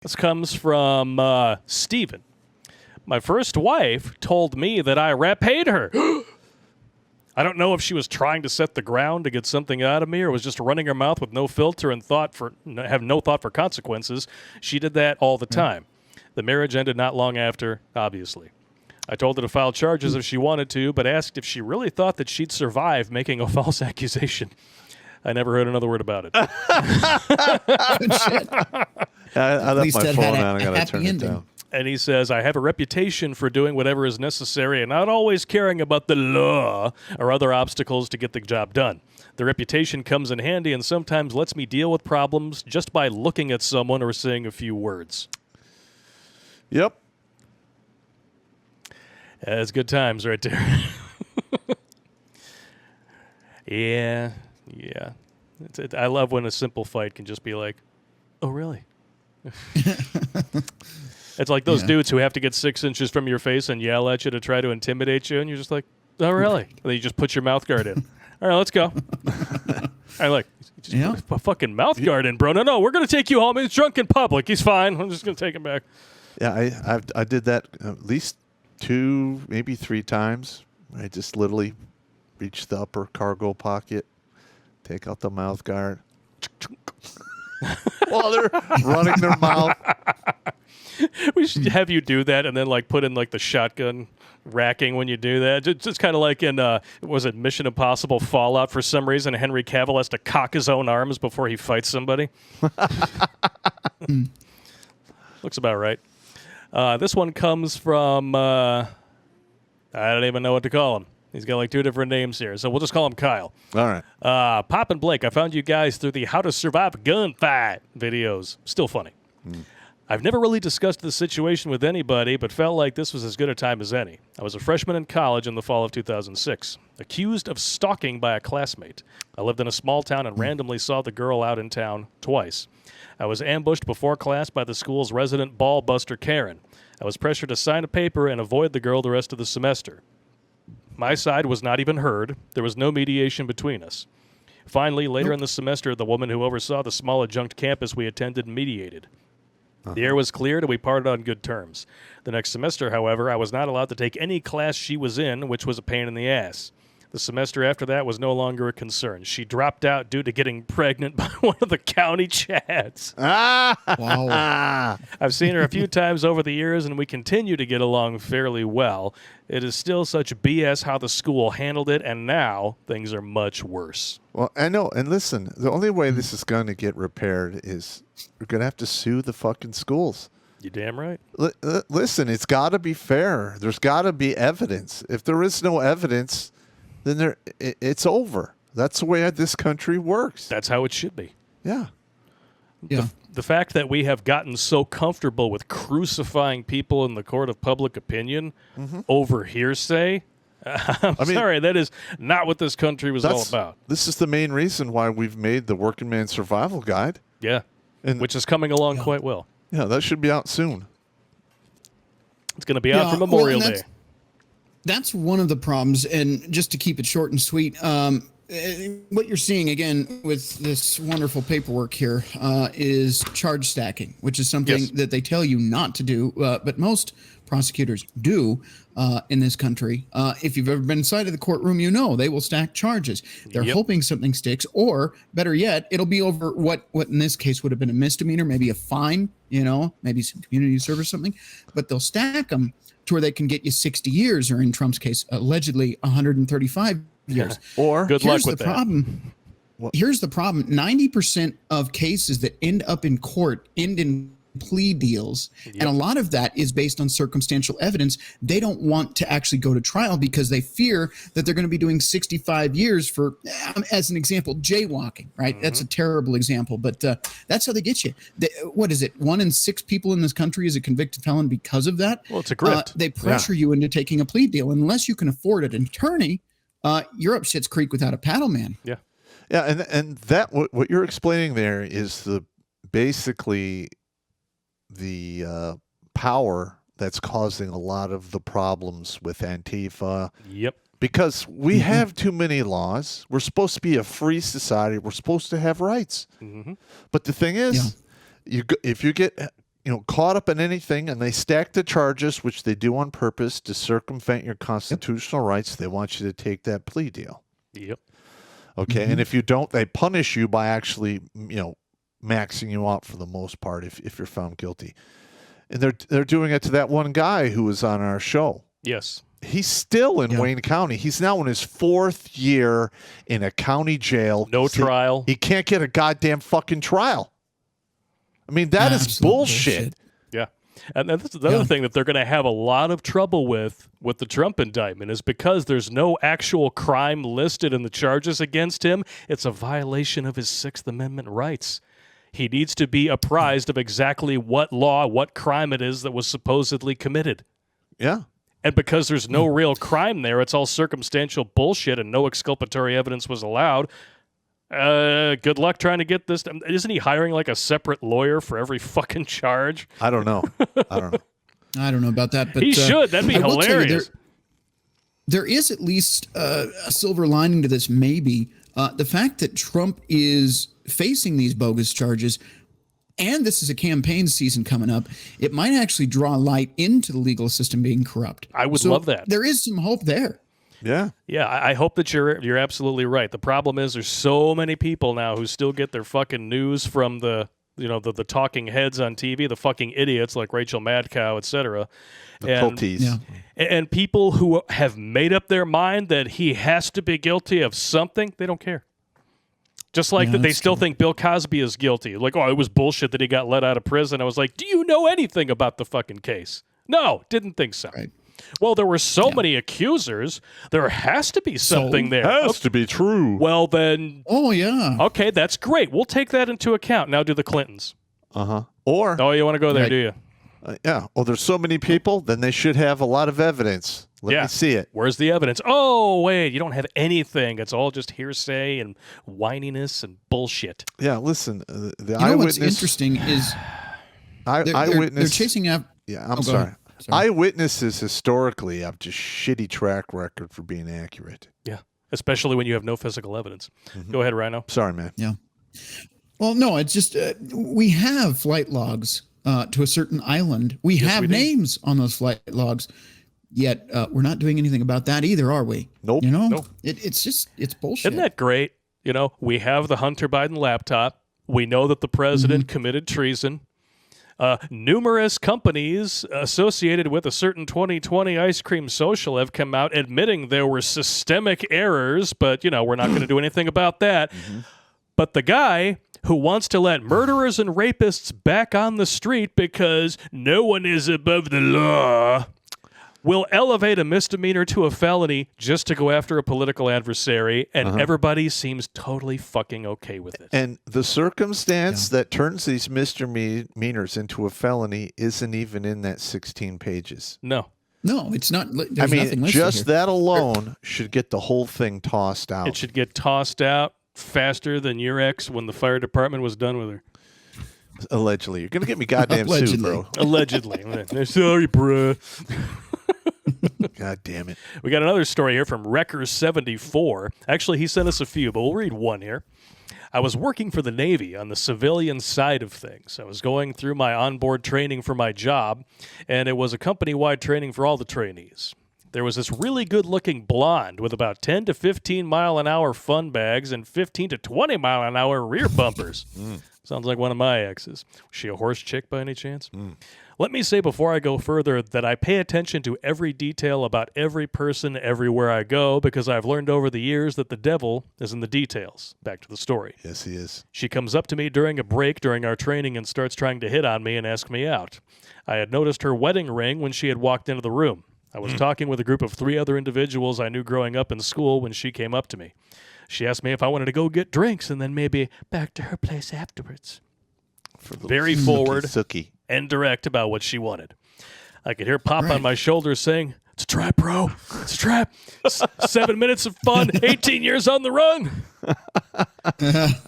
This comes from Steven. My first wife told me that I repaid her. I don't know if she was trying to set the ground to get something out of me or was just running her mouth with no filter and have no thought for consequences. She did that all the time. The marriage ended not long after, obviously. I told her to file charges if she wanted to, but asked if she really thought that she'd survive making a false accusation. I never heard another word about it. Good shit. I left my phone had on. I got to turn it down. And he says, I have a reputation for doing whatever is necessary and not always caring about the law or other obstacles to get the job done. The reputation comes in handy and sometimes lets me deal with problems just by looking at someone or saying a few words. Yep. That's good times right there. Yeah. I love when a simple fight can just be like, oh, really? It's like those dudes who have to get 6 inches from your face and yell at you to try to intimidate you, and you're just like, oh, really? And then you just put your mouth guard in. All right, let's go. I like, just put a fucking mouth guard in, bro. No, we're going to take you home. He's drunk in public. He's fine. I'm just going to take him back. Yeah, I did that at least 2, maybe 3 times. I just literally reach the upper cargo pocket, take out the mouth guard while they're running their mouth. We should have you do that and then like put in like the shotgun racking when you do that. Just kind of like in, was it Mission Impossible Fallout for some reason? Henry Cavill has to cock his own arms before he fights somebody. Looks about right. This one comes from, I don't even know what to call him. He's got like 2 different names here, so we'll just call him Kyle. All right. Popp and Blake, I found you guys through the How to Survive a Gunfight videos. Still funny. I've never really discussed the situation with anybody, but felt like this was as good a time as any. I was a freshman in college in the fall of 2006, accused of stalking by a classmate. I lived in a small town and randomly saw the girl out in town twice. I was ambushed before class by the school's resident ball buster, Karen. I was pressured to sign a paper and avoid the girl the rest of the semester. My side was not even heard. There was no mediation between us. Finally, later in the semester, the woman who oversaw the small adjunct campus we attended mediated. The air was cleared and we parted on good terms. The next semester, however, I was not allowed to take any class she was in, which was a pain in the ass. The semester after that was no longer a concern. She dropped out due to getting pregnant by one of the county chads. Wow. I've seen her a few times over the years, and we continue to get along fairly well. It is still such BS how the school handled it, and now things are much worse. Well, I know. And listen, the only way this is going to get repaired is we're going to have to sue the fucking schools. You damn right. Listen, it's got to be fair. There's got to be evidence. If there is no evidence, then it's over. That's the way this country works. That's how it should be. Yeah. The fact that we have gotten so comfortable with crucifying people in the court of public opinion over hearsay, sorry, that is not what this country was all about. This is the main reason why we've made the Working Man Survival Guide. Yeah, which is coming along quite well. Yeah, that should be out soon. It's going to be out for Memorial Day. That's one of the problems, and just to keep it short and sweet, what you're seeing again with this wonderful paperwork here is charge stacking, which is something that they tell you not to do, but most prosecutors do in this country. If you've ever been inside of the courtroom, you know they will stack charges. They're hoping something sticks, or better yet, it'll be over what in this case would have been a misdemeanor, maybe a fine, maybe some community service or something, but they'll stack them to where they can get you 60 years, or in Trump's case, allegedly 135 years. Or good luck with that. Here's the problem. 90% of cases that end up in court end in plea deals, and a lot of that is based on circumstantial evidence. They don't want to actually go to trial because they fear that they're going to be doing 65 years for, as an example, jaywalking, right? That's a terrible example, but that's how they get you. What is it? 1 in 6 people in this country is a convicted felon because of that. Well, it's a grift. They pressure you into taking a plea deal. Unless you can afford an attorney, you're up shit's creek without a paddle, man. Yeah, and that what you're explaining there is basically the power that's causing a lot of the problems with Antifa. Yep. Because we have too many laws. We're supposed to be a free society. We're supposed to have rights. But the thing is, if you get caught up in anything, and they stack the charges, which they do on purpose to circumvent your constitutional rights. They want you to take that plea deal. Yep. Okay, and if you don't, they punish you by actually, maxing you out for the most part if you're found guilty. And they're doing it to that one guy who was on our show. Yes. He's still in Wayne County. He's now in his 4th year in a county jail. No trial. He can't get a goddamn fucking trial. I mean, that is bullshit. Yeah. And that's the other thing that they're going to have a lot of trouble with the Trump indictment is because there's no actual crime listed in the charges against him. It's a violation of his 6th Amendment rights. He needs to be apprised of exactly what law, what crime it is that was supposedly committed. Yeah. And because there's no real crime there, it's all circumstantial bullshit and no exculpatory evidence was allowed. Good luck trying to get this. Isn't he hiring like a separate lawyer for every fucking charge? I don't know. I don't know about that, but he should. That'd be hilarious. There is at least a silver lining to this, maybe. The fact that Trump is facing these bogus charges, and this is a campaign season coming up, it might actually draw light into the legal system being corrupt. I would love that. There is some hope there. Yeah. Yeah, I hope that you're absolutely right. The problem is there's so many people now who still get their fucking news from the talking heads on TV, the fucking idiots like Rachel Madcow, etc. The culties. Yeah. And people who have made up their mind that he has to be guilty of something, they don't care. Just like that they still think Bill Cosby is guilty. Like, it was bullshit that he got let out of prison. I was like, do you know anything about the fucking case? No, didn't think so. Right. Well, there were so many accusers. There has to be something there. Has to be true. Well, then. Oh, yeah. Okay, that's great. We'll take that into account. Now do the Clintons. Uh-huh. Or. Oh, you want to go there, do you? Yeah. Well, there's so many people, then they should have a lot of evidence. Let me see it. Where's the evidence? Oh, wait, you don't have anything. It's all just hearsay and whininess and bullshit. Yeah, listen, the eyewitness. What's interesting is eyewitness. They're chasing after. Yeah, I'm sorry. Eyewitnesses historically have just shitty track record for being accurate. Yeah, especially when you have no physical evidence. Go ahead, Rhino. Sorry, man. Yeah. Well, no, it's just we have flight logs to a certain island. We have names on those flight logs. Yet we're not doing anything about that either, are we? Nope. Nope. It's bullshit. Isn't that great? We have the Hunter Biden laptop. We know that the president committed treason. Numerous companies associated with a certain 2020 ice cream social have come out admitting there were systemic errors, but, we're not going to do anything about that. But the guy who wants to let murderers and rapists back on the street because no one is above the law will elevate a misdemeanor to a felony just to go after a political adversary, and everybody seems totally fucking okay with it. And the circumstance that turns these misdemeanors into a felony isn't even in that 16 pages. No, it's not. There's nothing listed just here. that alone should get the whole thing tossed out. It should get tossed out faster than your ex when the fire department was done with her. Allegedly. You're going to get me goddamn sued, bro. Allegedly. Sorry, bruh. God damn it. We got another story here from Wrecker74. Actually, he sent us a few, but we'll read one here. I was working for the Navy on the civilian side of things. I was going through my onboard training for my job, and it was a company-wide training for all the trainees. There was this really good-looking blonde with about 10 to 15 mile-an-hour fun bags and 15 to 20 mile-an-hour rear bumpers. Sounds like one of my exes. Was she a horse chick by any chance? Let me say before I go further that I pay attention to every detail about every person everywhere I go because I've learned over the years that the devil is in the details. Back to the story. Yes, he is. She comes up to me during a break during our training and starts trying to hit on me and ask me out. I had noticed her wedding ring when she had walked into the room. I was talking with a group of 3 other individuals I knew growing up in school when she came up to me. She asked me if I wanted to go get drinks and then maybe back to her place afterwards. Very forward and direct about what she wanted. I could hear Popp on my shoulder saying, "It's a trap, bro. It's a trap. 7 minutes of fun, 18 years on the run."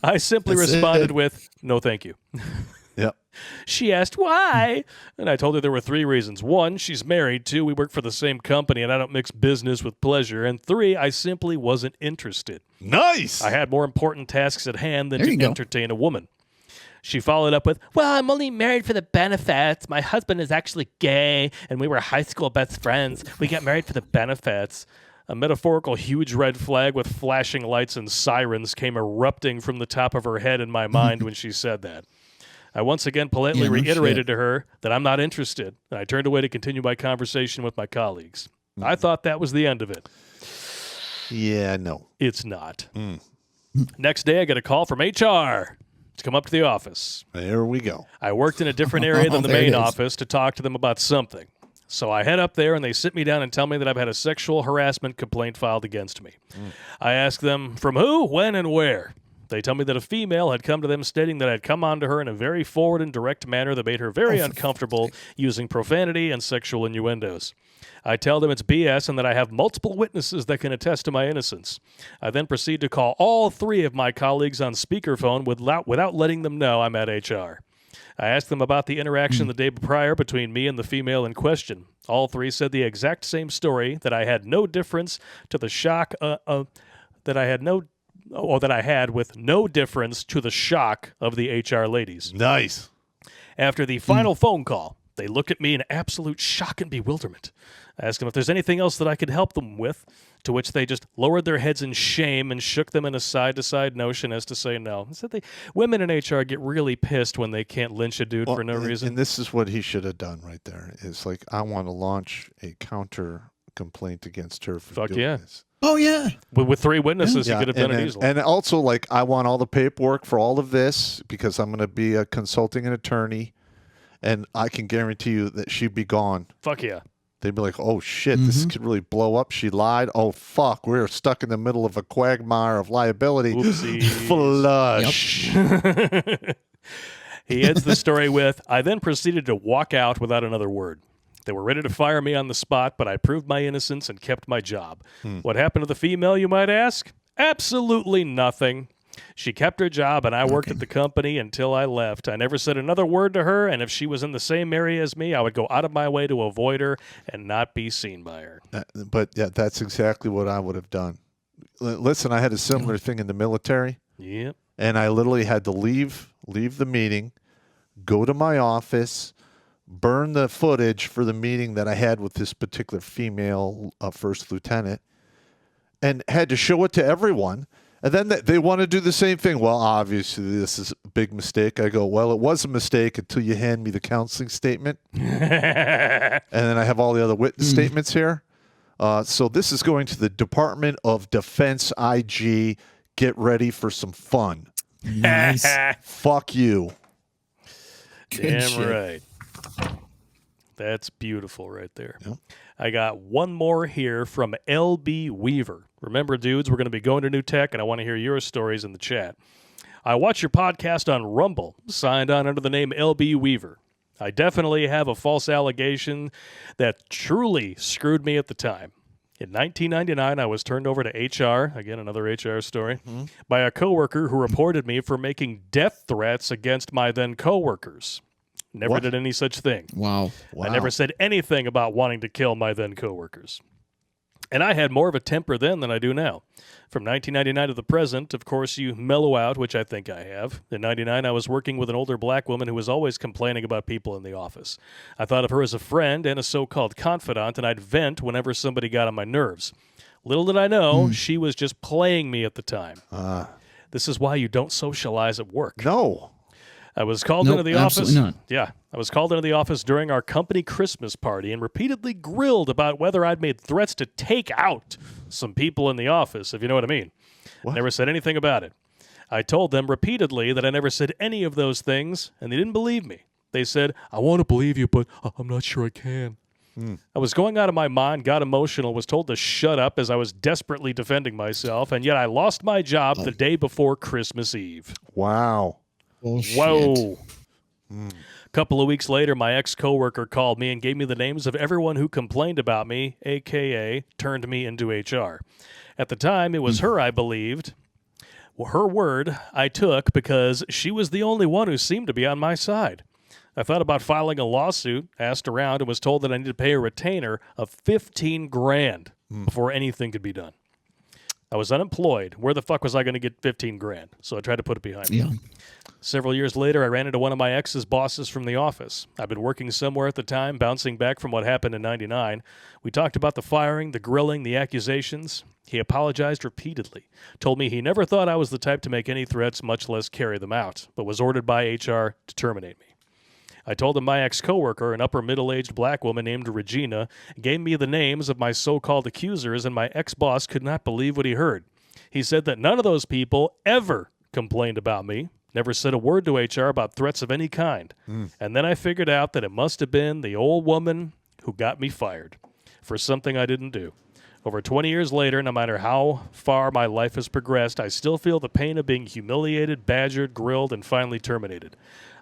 I simply responded with, "No, thank you." Yep. She asked why, and I told her there were 3 reasons. 1, she's married. 2, we work for the same company, and I don't mix business with pleasure. And 3, I simply wasn't interested. Nice. I had more important tasks at hand than to entertain a woman. She followed up with, well, I'm only married for the benefits. My husband is actually gay, and we were high school best friends. We got married for the benefits. A metaphorical huge red flag with flashing lights and sirens came erupting from the top of her head in my mind when she said that. I once again politely reiterated to her that I'm not interested, and I turned away to continue my conversation with my colleagues. I thought that was the end of it. Yeah, no. It's not. Next day, I get a call from HR to come up to the office. There we go. I worked in a different area than the main office to talk to them about something. So I head up there, and they sit me down and tell me that I've had a sexual harassment complaint filed against me. I ask them, from who, when, and where? They tell me that a female had come to them stating that I'd come on to her in a very forward and direct manner that made her very uncomfortable using profanity and sexual innuendos. I tell them it's BS and that I have multiple witnesses that can attest to my innocence. I then proceed to call all 3 of my colleagues on speakerphone without letting them know I'm at HR. I asked them about the interaction the day prior between me and the female in question. All 3 said the exact same story, that I had no difference to the shock that I had with no difference to the shock of the HR ladies. Nice. After the final phone call, they looked at me in absolute shock and bewilderment. I asked them if there's anything else that I could help them with, to which they just lowered their heads in shame and shook them in a side-to-side notion as to say no. I said women in HR get really pissed when they can't lynch a dude for no reason. And this is what he should have done right there. It's like, I want to launch a counter complaint against her for doing this. Oh, yeah. With 3 witnesses, he could have done it easily. And also, like, I want all the paperwork for all of this because I'm going to be consulting an attorney, and I can guarantee you that she'd be gone. Fuck yeah. They'd be like, oh, shit, this could really blow up. She lied. Oh, fuck, we're stuck in the middle of a quagmire of liability. Oopsies. Flush. Yep. He ends the story with, I then proceeded to walk out without another word. They were ready to fire me on the spot, but I proved my innocence and kept my job. What happened to the female, you might ask? Absolutely nothing. She kept her job, and I worked at the company until I left. I never said another word to her, and if she was in the same area as me, I would go out of my way to avoid her and not be seen by her. But, yeah, that's exactly what I would have done. Listen, I had a similar thing in the military. Yep. And I literally had to leave the meeting, go to my office, burn the footage for the meeting that I had with this particular female first lieutenant, and had to show it to everyone. And then they want to do the same thing. Well, obviously, this is a big mistake. I go, well, it was a mistake until you hand me the counseling statement. And then I have all the other witness statements here. So this is going to the Department of Defense IG. Get ready for some fun. Nice. Fuck you. Damn right. That's beautiful right there. Yep. I got one more here from LB Weaver. Remember, dudes, we're going to be going to new tech, and I want to hear your stories in the chat. I watch your podcast on Rumble, signed on under the name LB Weaver. I definitely have a false allegation that truly screwed me at the time. In 1999, I was turned over to HR, again, another HR story, by a coworker who reported me for making death threats against my then coworkers. Never did any such thing. Wow. I never said anything about wanting to kill my then coworkers. And I had more of a temper then than I do now. From 1999 to the present, of course, you mellow out, which I think I have. In 99, I was working with an older black woman who was always complaining about people in the office. I thought of her as a friend and a so-called confidant, and I'd vent whenever somebody got on my nerves. Little did I know, she was just playing me at the time. This is why you don't socialize at work. No. I was called into the office. Absolutely not. Yeah, I was called into the office during our company Christmas party and repeatedly grilled about whether I'd made threats to take out some people in the office, if you know what I mean. What? Never said anything about it. I told them repeatedly that I never said any of those things, and they didn't believe me. They said, I want to believe you, but I'm not sure I can. I was going out of my mind, got emotional, was told to shut up as I was desperately defending myself, and yet I lost my job the day before Christmas Eve. Wow. Bullshit. Whoa. A couple of weeks later, my ex-coworker called me and gave me the names of everyone who complained about me, a.k.a. turned me into HR. At the time, it was her I believed. Well, her word I took because she was the only one who seemed to be on my side. I thought about filing a lawsuit, asked around, and was told that I needed to pay a retainer of $15,000 before anything could be done. I was unemployed. Where the fuck was I going to get $15,000? So I tried to put it behind me. Several years later, I ran into one of my ex's bosses from the office. I'd been working somewhere at the time, bouncing back from what happened in '99. We talked about the firing, the grilling, the accusations. He apologized repeatedly, told me he never thought I was the type to make any threats, much less carry them out, but was ordered by HR to terminate me. I told him my ex-coworker, an upper middle-aged black woman named Regina, gave me the names of my so-called accusers, and my ex-boss could not believe what he heard. He said that none of those people ever complained about me, never said a word to HR about threats of any kind. And then I figured out that it must have been the old woman who got me fired for something I didn't do. Over 20 years later, no matter how far my life has progressed, I still feel the pain of being humiliated, badgered, grilled, and finally terminated.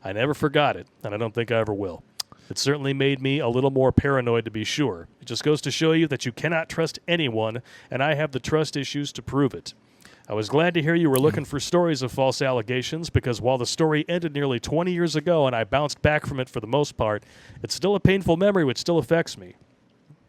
I never forgot it, and I don't think I ever will. It certainly made me a little more paranoid, to be sure. It just goes to show you that you cannot trust anyone, and I have the trust issues to prove it. I was glad to hear you were looking for stories of false allegations, because while the story ended nearly 20 years ago and I bounced back from it for the most part, it's still a painful memory which still affects me.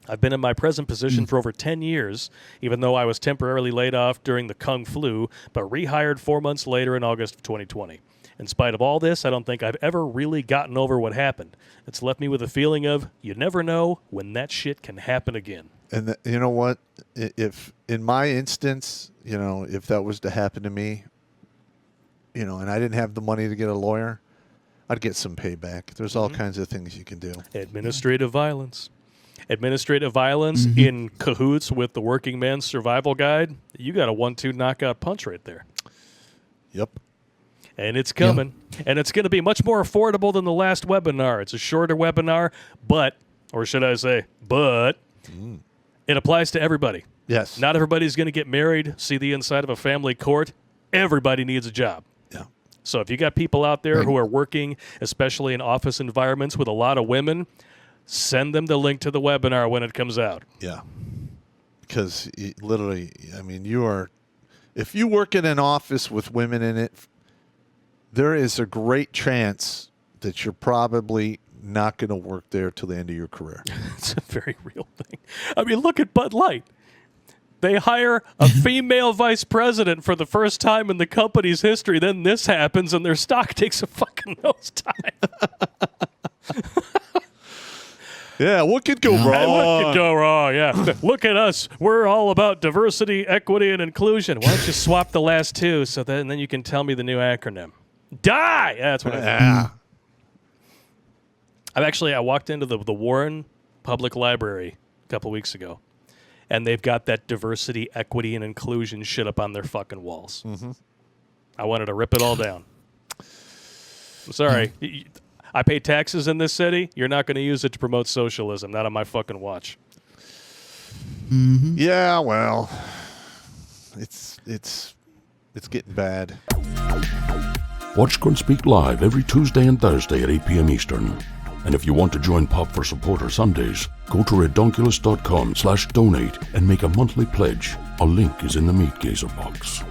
I've been in my present position for over 10 years, even though I was temporarily laid off during the Kung flu, but rehired 4 months later in August of 2020. In spite of all this, I don't think I've ever really gotten over what happened. It's left me with a feeling of, you never know when that shit can happen again. And you know what? If in my instance, if that was to happen to me, and I didn't have the money to get a lawyer, I'd get some payback. There's all kinds of things you can do. Administrative violence. Administrative violence in cahoots with the Working Man's Survival Guide. You got a 1-2 knockout punch right there. Yep. And it's coming. Yep. And it's going to be much more affordable than the last webinar. It's a shorter webinar, but it applies to everybody. Yes. Not everybody's going to get married, see the inside of a family court. Everybody needs a job. Yeah. So if you got people out there who are working, especially in office environments with a lot of women, send them the link to the webinar when it comes out. Yeah. Because literally, if you work in an office with women in it, there is a great chance that you're probably not going to work there till the end of your career. It's a very real thing. I mean, look at Bud Light. They hire a female vice president for the first time in the company's history. Then this happens, and their stock takes a fucking nosedive. Yeah, what could go wrong? What could go wrong, yeah. Look at us. We're all about diversity, equity, and inclusion. Why don't you swap the last two and then you can tell me the new acronym? DIE! Yeah, that's what I think. I walked into the Warren Public Library a couple weeks ago, and they've got that diversity, equity, and inclusion shit up on their fucking walls. I wanted to rip it all down. I'm sorry. I pay taxes in this city. You're not going to use it to promote socialism. Not on my fucking watch. Yeah, well, it's getting bad. Watch Grunt Speak live every Tuesday and Thursday at 8 p.m. Eastern. And if you want to join Popp for Supporter Sundays, go to redonkulous.com/donate and make a monthly pledge. A link is in the Meat Gazer box.